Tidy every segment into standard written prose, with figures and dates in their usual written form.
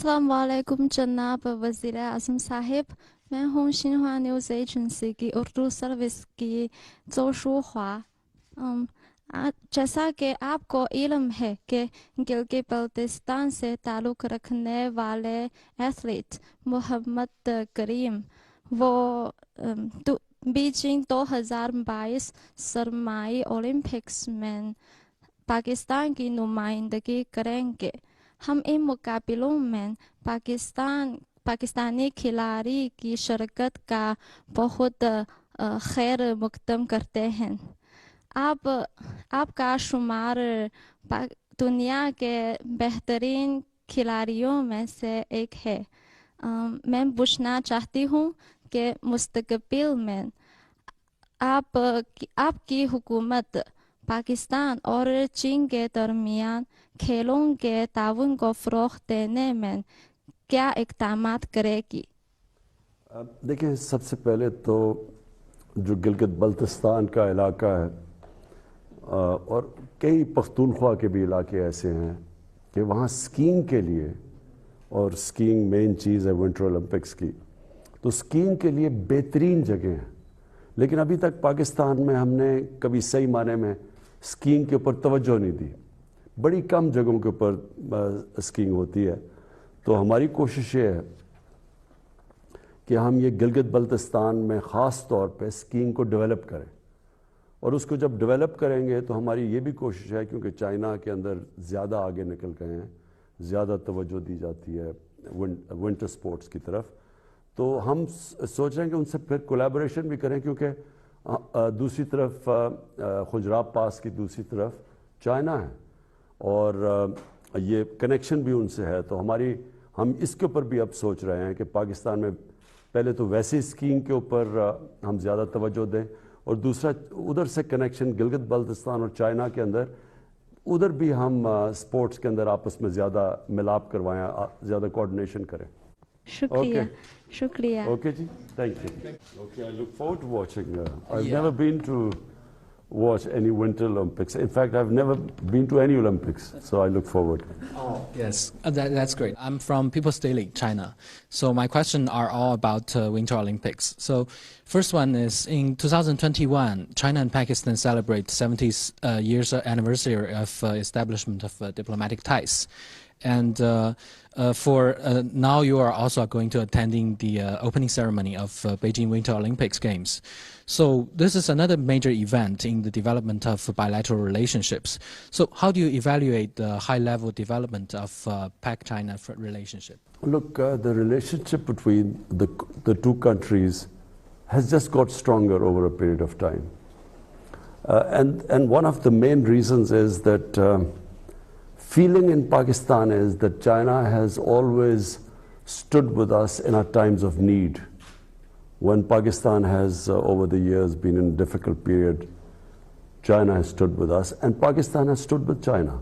अस्सलाम वालेकुम जनाब वज़ीर आज़म साहिब। मैं हूँ शिन्हुआ न्यूज़ एजेंसी की उर्दू सर्विस की जोशुआ। जैसा कि आपको इल्म है कि गिलगित बल्तिस्तान से ताल्लुक़ रखने वाले एथलीट मोहम्मद करीम वो बीजिंग 2022 सरमाई ओलंपिक्स में पाकिस्तान की नुमाइंदगी करेंगे। हम इन मुकाबलों में पाकिस्तानी खिलाड़ी की शिरकत का बहुत खैर मकदम करते हैं। आपका शुमार दुनिया के बेहतरीन खिलाड़ियों में से एक है। मैं पूछना चाहती हूँ कि मुस्तकबिल में आपकी हुकूमत पाकिस्तान और चीन के दरमियान खेलों के ताउन को फ़रोग़ देने में क्या इक़दाम करेगी? देखिए, सबसे पहले तो जो गिलगित बल्तिस्तान का इलाका है और कई पख्तूनख्वा के भी इलाके ऐसे हैं कि वहाँ स्कीइंग के लिए, और स्कीइंग मेन चीज़ है विंटर ओलंपिक्स की, तो स्कीइंग के लिए बेहतरीन जगह हैं। लेकिन अभी तक पाकिस्तान में हमने कभी सही माने में स्कीइंग के ऊपर तवज्जो नहीं दी। बड़ी कम जगहों के ऊपर स्कीइंग होती है। तो हमारी कोशिश ये है कि हम ये गिलगित बल्तिस्तान में ख़ास तौर पे स्कीइंग को डेवलप करें, और उसको जब डेवलप करेंगे तो हमारी ये भी कोशिश है, क्योंकि चाइना के अंदर ज़्यादा आगे निकल गए हैं, ज़्यादा तवज्जो दी जाती है विंटर स्पोर्ट्स की तरफ, तो हम सोच रहे हैं कि उनसे फिर कोलैबोरेशन भी करें, क्योंकि दूसरी तरफ खुजराब पास की दूसरी तरफ चाइना है और ये कनेक्शन भी उनसे है। तो हम इसके ऊपर भी अब सोच रहे हैं कि पाकिस्तान में पहले तो वैसे स्कीइंग के ऊपर हम ज़्यादा तवज्जो दें, और दूसरा उधर से कनेक्शन गिलगित बल्तिस्तान और चाइना के अंदर, उधर भी हम स्पोर्ट्स के अंदर आपस में ज़्यादा मिलाप करवाएं, ज़्यादा कोऑर्डिनेशन करें। शुक्रिया। शुक्रिया। Okay, ji. Thank you. Okay, I look forward to watching. I've never been to watch any Winter Olympics. In fact, I've never been to any Olympics, so I look forward. Oh, yes, that's great. I'm from People's Daily, China. So my questions are all about Winter Olympics. So first one is, in 2021, China and Pakistan celebrate 70th years anniversary of establishment of diplomatic ties. And for now, you are also going to attending the opening ceremony of Beijing Winter Olympics Games. So this is another major event in the development of bilateral relationships. So how do you evaluate the high-level development of Pak-China relationship? Look, the relationship between the two countries has just got stronger over a period of time. And one of the main reasons is that feeling in Pakistan is that China has always stood with us in our times of need. When Pakistan has, over the years, been in a difficult period, China has stood with us, and Pakistan has stood with China.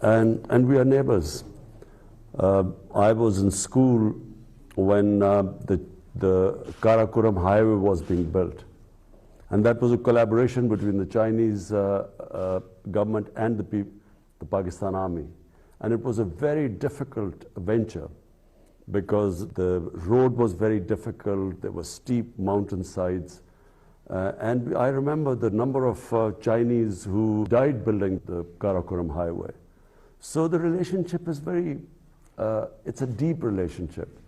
And we are neighbors. I was in school when the Karakoram highway was being built. And that was a collaboration between the Chinese government and the Pakistan army. And it was a very difficult venture because the road was very difficult, there were steep mountainsides. And I remember the number of Chinese who died building the Karakoram highway. So the relationship is very, it's a deep relationship.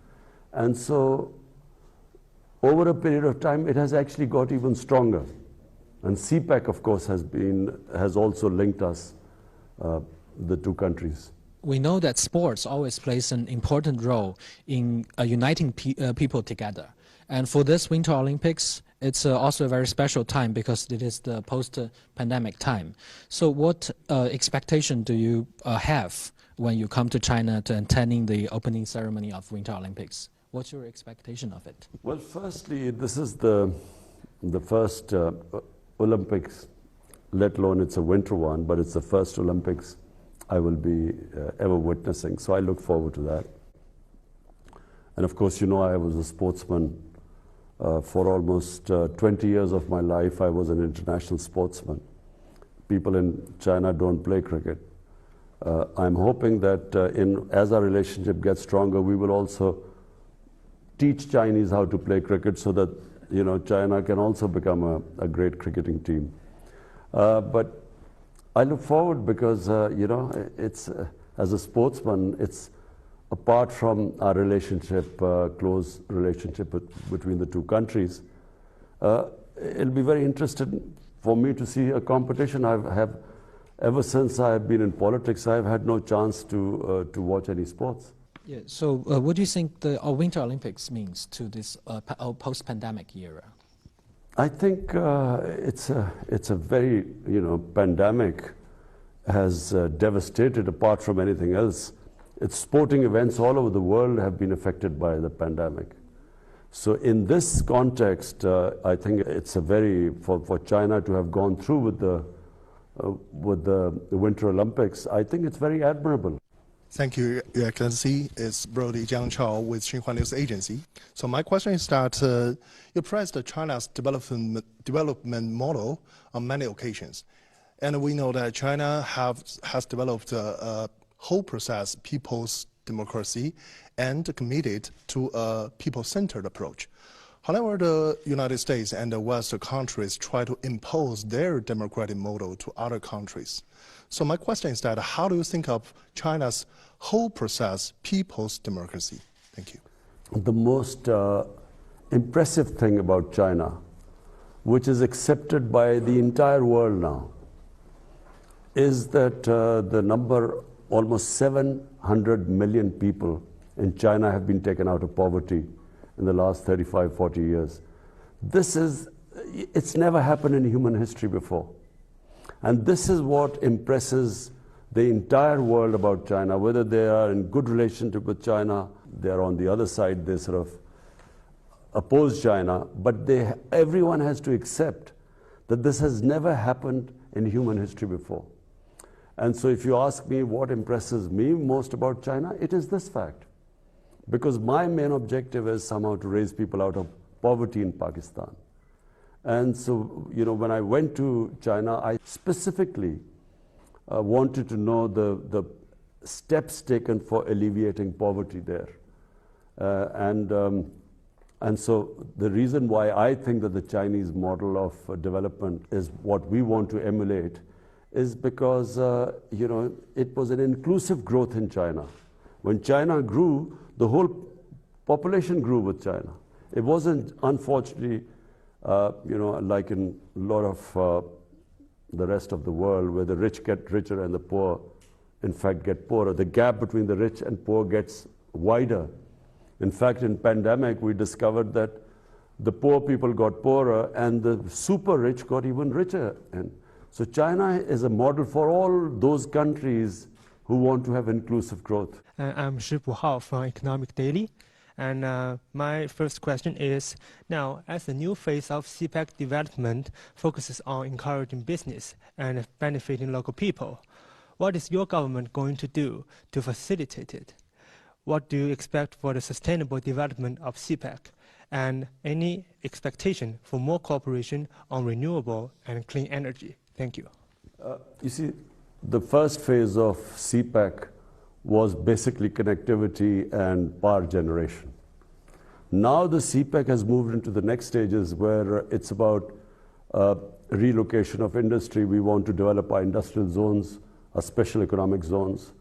And so over a period of time, it has actually got even stronger. And CPEC, of course, has also linked us, the two countries. We know that sports always plays an important role in uniting people together. And for this Winter Olympics, it's also a very special time because it is the post-pandemic time. So what expectation do you have when you come to China to attending the opening ceremony of Winter Olympics? What's your expectation of it? Well, firstly, this is the first Olympics, let alone it's a winter one, but it's the first Olympics I will be ever witnessing. So I look forward to that. And of course, you know, I was a sportsman for almost 20 years of my life. I was an international sportsman. People in China don't play cricket. I'm hoping that as our relationship gets stronger, we will also teach Chinese how to play cricket so that China can also become a great cricketing team. But I look forward because it's as a sportsman, it's apart from our relationship, close relationship between the two countries. It'll be very interesting for me to see a competition. Ever since I have been in politics, I've had no chance to watch any sports. Yeah, so what do you think the Winter Olympics means to this post-pandemic era? I think it's a very, pandemic has devastated apart from anything else. It's sporting events all over the world have been affected by the pandemic. So in this context, I think it's for China to have gone through with the Winter Olympics, I think it's very admirable. Thank you, Your Excellency. It's Brody Jiang Chao with Xinhua News Agency. So my question is that you praised China's development model on many occasions. And we know that China has developed a whole process, people's democracy, and committed to a people-centered approach. However, the United States and the Western countries try to impose their democratic model to other countries. So my question is that how do you think of China's whole process, people's democracy? Thank you. The most impressive thing about China, which is accepted by the entire world now, is that the number, almost 700 million people in China have been taken out of poverty in the last 35, 40 years. It's never happened in human history before. And this is what impresses the entire world about China, whether they are in good relationship with China, they are on the other side, they sort of oppose China, but everyone has to accept that this has never happened in human history before. And so if you ask me what impresses me most about China, it is this fact. Because my main objective is somehow to raise people out of poverty in Pakistan. And so, when I went to China, I specifically wanted to know the steps taken for alleviating poverty there. And so the reason why I think that the Chinese model of development is what we want to emulate is because, it was an inclusive growth in China. When China grew, the whole population grew with China. It wasn't, unfortunately, like in a lot of the rest of the world, where the rich get richer and the poor, in fact, get poorer. The gap between the rich and poor gets wider. In fact, in pandemic, we discovered that the poor people got poorer and the super rich got even richer. And so China is a model for all those countries who want to have inclusive growth. I'm Shi Hao from Economic Daily. And my first question is, now, as the new phase of CPEC development focuses on encouraging business and benefiting local people, what is your government going to do to facilitate it? What do you expect for the sustainable development of CPEC? And any expectation for more cooperation on renewable and clean energy? Thank you. You see, the first phase of CPEC was basically connectivity and power generation. Now the CPEC has moved into the next stages where it's about relocation of industry. We want to develop our industrial zones, our special economic zones.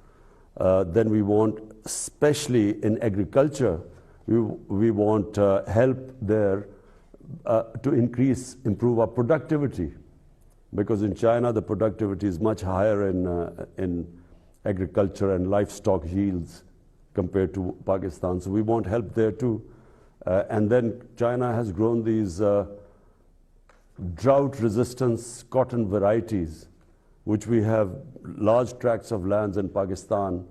Then we want, especially in agriculture, we want help there to improve our productivity. Because in China, the productivity is much higher in agriculture and livestock yields compared to Pakistan. So we want help there too. And then China has grown these drought-resistant cotton varieties, which we have large tracts of lands in Pakistan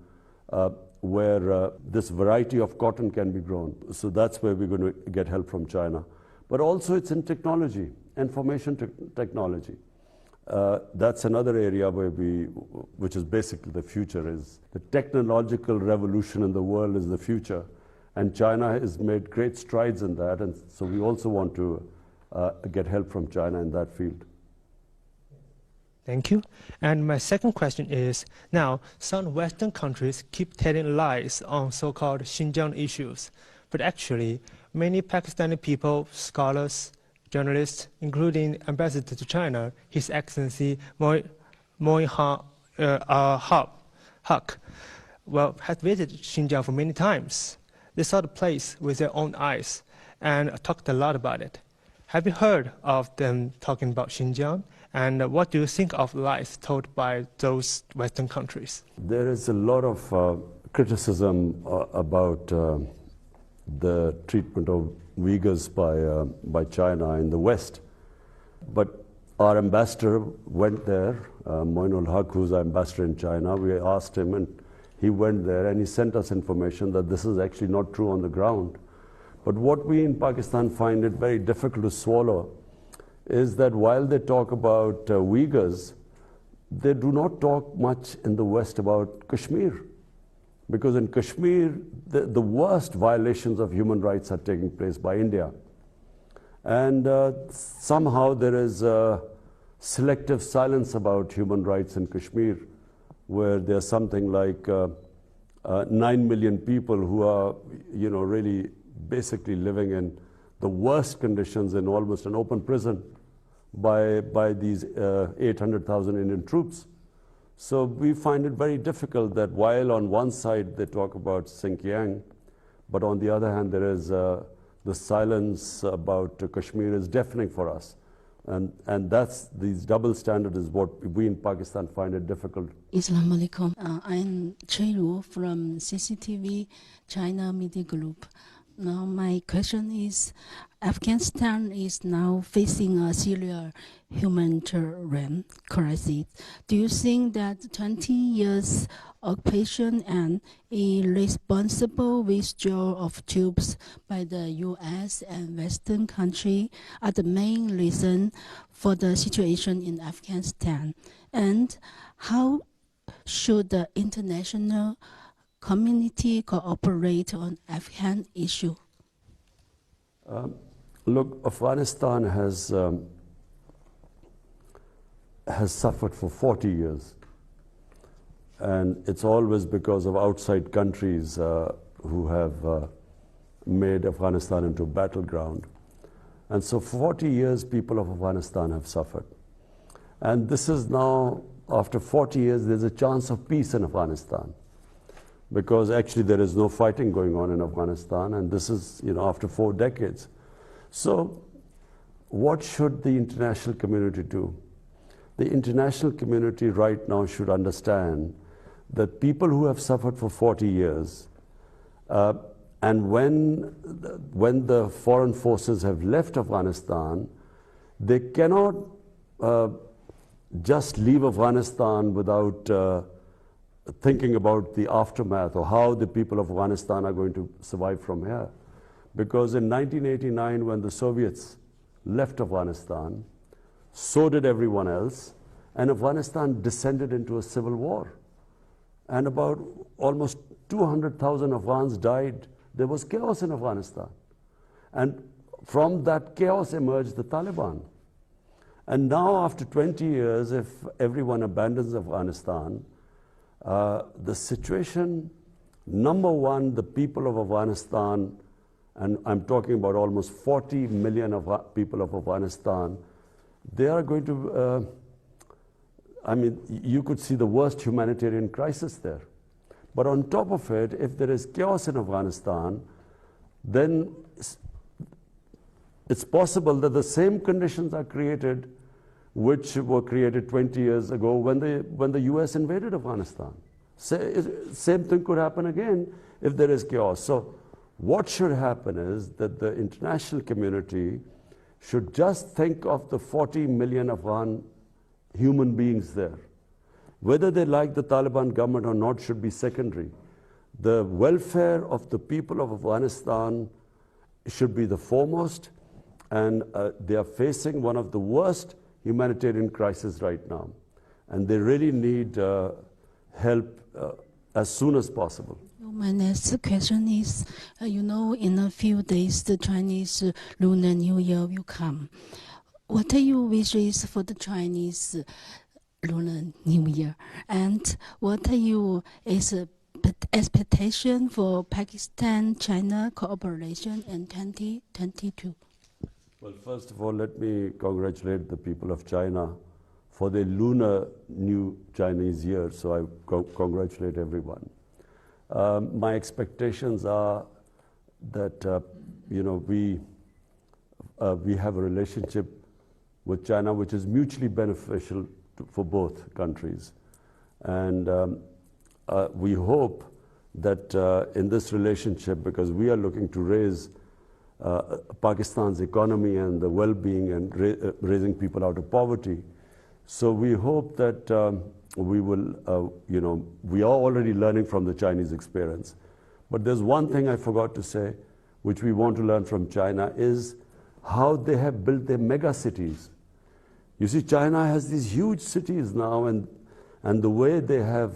where this variety of cotton can be grown. So that's where we're going to get help from China. But also it's in technology, information technology. That's another area where which is basically the future, is the technological revolution in the world is the future. And China has made great strides in that. And so we also want to get help from China in that field. Thank you. And my second question is, now, some Western countries keep telling lies on so-called Xinjiang issues, but actually, many Pakistani people, scholars, journalists, including Ambassador to China, His Excellency Haq, well, has visited Xinjiang for many times. They saw the place with their own eyes and talked a lot about it. Have you heard of them talking about Xinjiang? And what do you think of lies told by those Western countries? There is a lot of criticism about the treatment of Uyghurs by China in the West. But our ambassador went there, Moinul Haq, who's our ambassador in China. We asked him, and he went there, and he sent us information that this is actually not true on the ground. But what we in Pakistan find it very difficult to swallow is that while they talk about Uyghurs, they do not talk much in the West about Kashmir. Because in Kashmir, the worst violations of human rights are taking place by India. And somehow there is selective silence about human rights in Kashmir, where there's something like 9 million people who are, really basically living in the worst conditions in almost an open prison by these 800,000 Indian troops. So we find it very difficult that while on one side they talk about Xinjiang, but on the other hand there is the silence about Kashmir is deafening for us. And these double standard is what we in Pakistan find it difficult. Assalamu alaikum. I'm Choi from CCTV China Media Group. Now my question is, Afghanistan is now facing a serious humanitarian crisis. Do you think that 20 years occupation and irresponsible withdrawal of troops by the U.S. and Western countries are the main reason for the situation in Afghanistan? And how should the international community cooperate on Afghan issue? Look, Afghanistan has suffered for 40 years. And it's always because of outside countries who have made Afghanistan into a battleground. And so 40 years, people of Afghanistan have suffered. And this is now, after 40 years, there's a chance of peace in Afghanistan. Because actually there is no fighting going on in Afghanistan, and this is, after 4 decades. So what should the international community do? The international community right now should understand that people who have suffered for 40 years, and when the foreign forces have left Afghanistan, they cannot just leave Afghanistan without thinking about the aftermath or how the people of Afghanistan are going to survive from here. Because in 1989, when the Soviets left Afghanistan, so did everyone else, and Afghanistan descended into a civil war. And about almost 200,000 Afghans died. There was chaos in Afghanistan. And from that chaos emerged the Taliban. And now, after 20 years, if everyone abandons Afghanistan, the situation, number one, the people of Afghanistan, and I'm talking about almost 40 million people of Afghanistan, they are going to, you could see the worst humanitarian crisis there. But on top of it, if there is chaos in Afghanistan, then it's possible that the same conditions are created which were created 20 years ago when the US invaded Afghanistan. Same thing could happen again if there is chaos. So what should happen is that the international community should just think of the 40 million Afghan human beings there. Whether they like the Taliban government or not should be secondary. The welfare of the people of Afghanistan should be the foremost, and they are facing one of the worst humanitarian crises right now. And they really need help as soon as possible. My next question is, in a few days, the Chinese Lunar New Year will come. What are your wishes for the Chinese Lunar New Year. And what are your expectation for Pakistan-China cooperation in 2022? Well, first of all, let me congratulate the people of China for their Lunar New Chinese Year. So I congratulate everyone. My expectations are that we have a relationship with China which is mutually beneficial for both countries, and we hope that in this relationship, because we are looking to raise Pakistan's economy and the well-being and raising people out of poverty, so we hope that we will, we are already learning from the Chinese experience. But there's one thing I forgot to say, which we want to learn from China, is how they have built their mega cities. You see, China has these huge cities now, and the way they have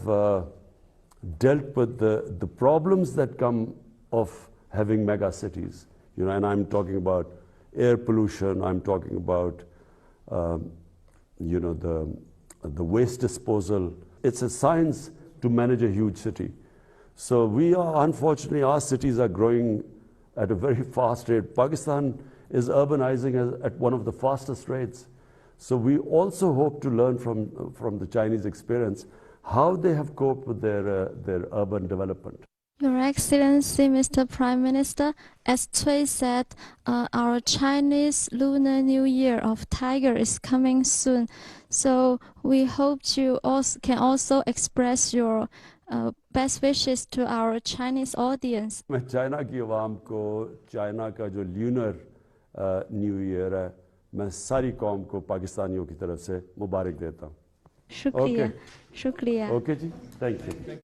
dealt with the problems that come of having mega cities. And I'm talking about air pollution, I'm talking about the waste disposal. It's a science to manage a huge city. So unfortunately, our cities are growing at a very fast rate. Pakistan is urbanizing at one of the fastest rates. So we also hope to learn from the Chinese experience how they have coped with their urban development. Your Excellency, Mr. Prime Minister, as Cui said, our Chinese Lunar New Year of Tiger is coming soon. So we hope you can also express your best wishes to our Chinese audience. मैं China की आवाम को China का जो lunar new year है, मैं सारी कौम को पाकिस्तानियों की तरफ से मुबारक देता हूँ. शुक्रिया. शुक्रिया. Okay ji, thank you.